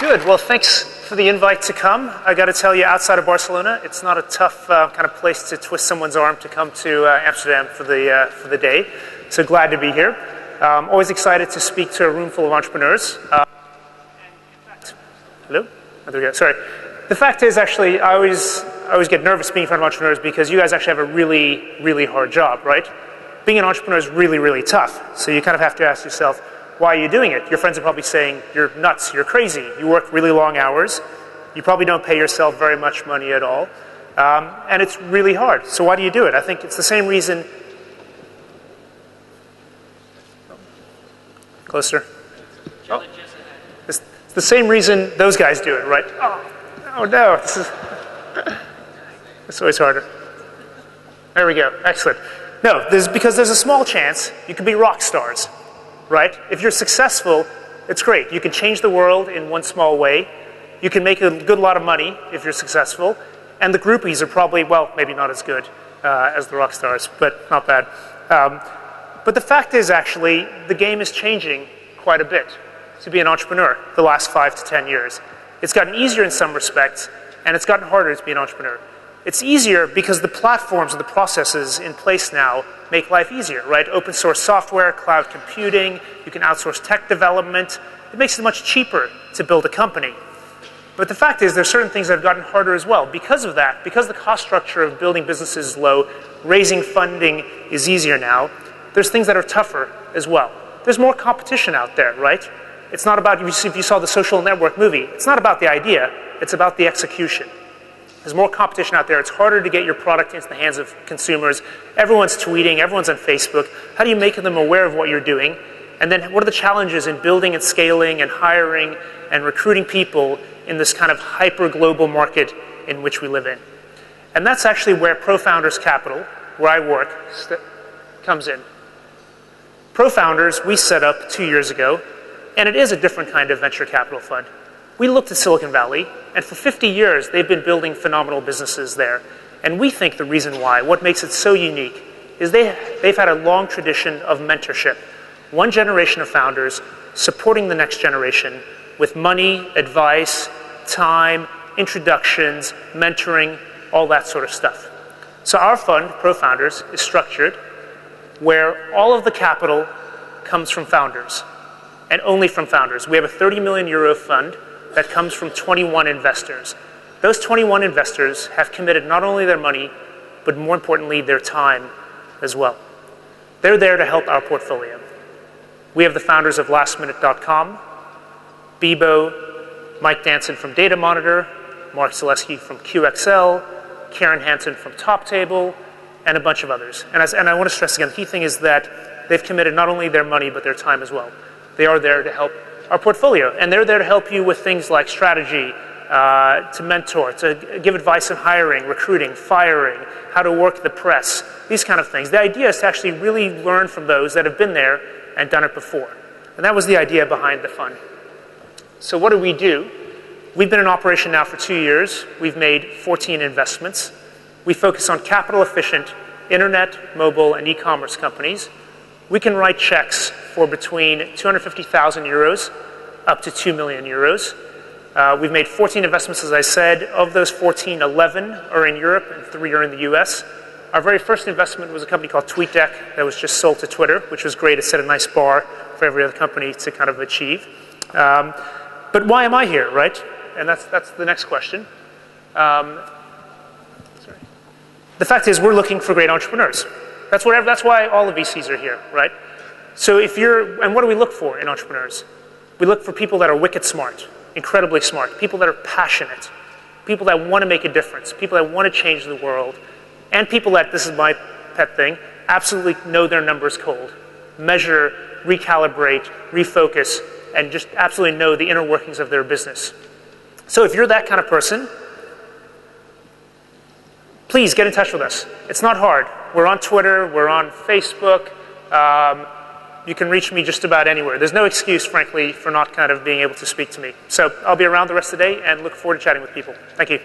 Good. Well, thanks for the invite to come. I got to tell you, outside of Barcelona, it's not a tough kind of place to twist someone's arm to come to Amsterdam for the day. So glad to be here. Always excited to speak to a room full of entrepreneurs. Hello? Oh, there we go. Sorry. The fact is, actually, I always get nervous being in front of entrepreneurs because you guys actually have a really, really hard job, right? Being an entrepreneur is really, really tough. So you kind of have to ask yourself, why are you doing it? Your friends are probably saying, you're nuts, you're crazy. You work really long hours. You probably don't pay yourself very much money at all. And it's really hard. So why do you do it? I think it's the same reason. Closer. Oh. It's the same reason those guys do it, right? Oh no. It's always harder. There we go. Excellent. No, because there's a small chance you could be rock stars. Right? If you're successful, it's great. You can change the world in one small way. You can make a good lot of money if you're successful. And the groupies are probably, well, maybe not as good as the rock stars, but not bad. But the fact is, actually, the game is changing quite a bit to be an entrepreneur the last 5 to 10 years. It's gotten easier in some respects, and it's gotten harder to be an entrepreneur. It's easier because the platforms and the processes in place now make life easier, right? Open source software, cloud computing, you can outsource tech development. It makes it much cheaper to build a company. But the fact is, there's certain things that have gotten harder as well. Because of that, because the cost structure of building businesses is low, raising funding is easier now, there's things that are tougher as well. There's more competition out there, right? It's not about, if you saw the Social Network movie, it's not about the idea, it's about the execution. There's more competition out there. It's harder to get your product into the hands of consumers. Everyone's tweeting. Everyone's on Facebook. How do you make them aware of what you're doing? And then what are the challenges in building and scaling and hiring and recruiting people in this kind of hyper-global market in which we live in? And that's actually where ProFounders Capital, where I work, comes in. ProFounders, we set up 2 years ago, and it is a different kind of venture capital fund. We looked at Silicon Valley, and for 50 years, they've been building phenomenal businesses there. And we think the reason why, what makes it so unique, is they've had a long tradition of mentorship. One generation of founders supporting the next generation with money, advice, time, introductions, mentoring, all that sort of stuff. So our fund, ProFounders, is structured where all of the capital comes from founders, and only from founders. We have a 30 million euro fund that comes from 21 investors. Those 21 investors have committed not only their money, but more importantly, their time as well. They're there to help our portfolio. We have the founders of lastminute.com, Bebo, Mike Danson from Data Monitor, Mark Zaleski from QXL, Karen Hansen from TopTable, and a bunch of others. And I want to stress again, the key thing is that they've committed not only their money, but their time as well. They are there to help our portfolio. And they're there to help you with things like strategy, to mentor, to give advice on hiring, recruiting, firing, how to work the press, these kind of things. The idea is to actually really learn from those that have been there and done it before. And that was the idea behind the fund. So what do? We've been in operation now for 2 years. We've made 14 investments. We focus on capital-efficient internet, mobile, and e-commerce companies. We can write checks for between 250,000 euros up to 2 million euros. We've made 14 investments, as I said. Of those 14, 11 are in Europe and 3 are in the US. Our very first investment was a company called TweetDeck that was just sold to Twitter, which was great. It set a nice bar for every other company to kind of achieve. But why am I here, right? And that's the next question. The fact is, we're looking for great entrepreneurs. That's why all the VCs are here, right? So and what do we look for in entrepreneurs? We look for people that are wicked smart, incredibly smart, people that are passionate, people that want to make a difference, people that want to change the world, and people that, this is my pet thing, absolutely know their numbers cold, measure, recalibrate, refocus, and just absolutely know the inner workings of their business. So if you're that kind of person, please get in touch with us. It's not hard. We're on Twitter. We're on Facebook. You can reach me just about anywhere. There's no excuse, frankly, for not kind of being able to speak to me. So I'll be around the rest of the day and look forward to chatting with people. Thank you.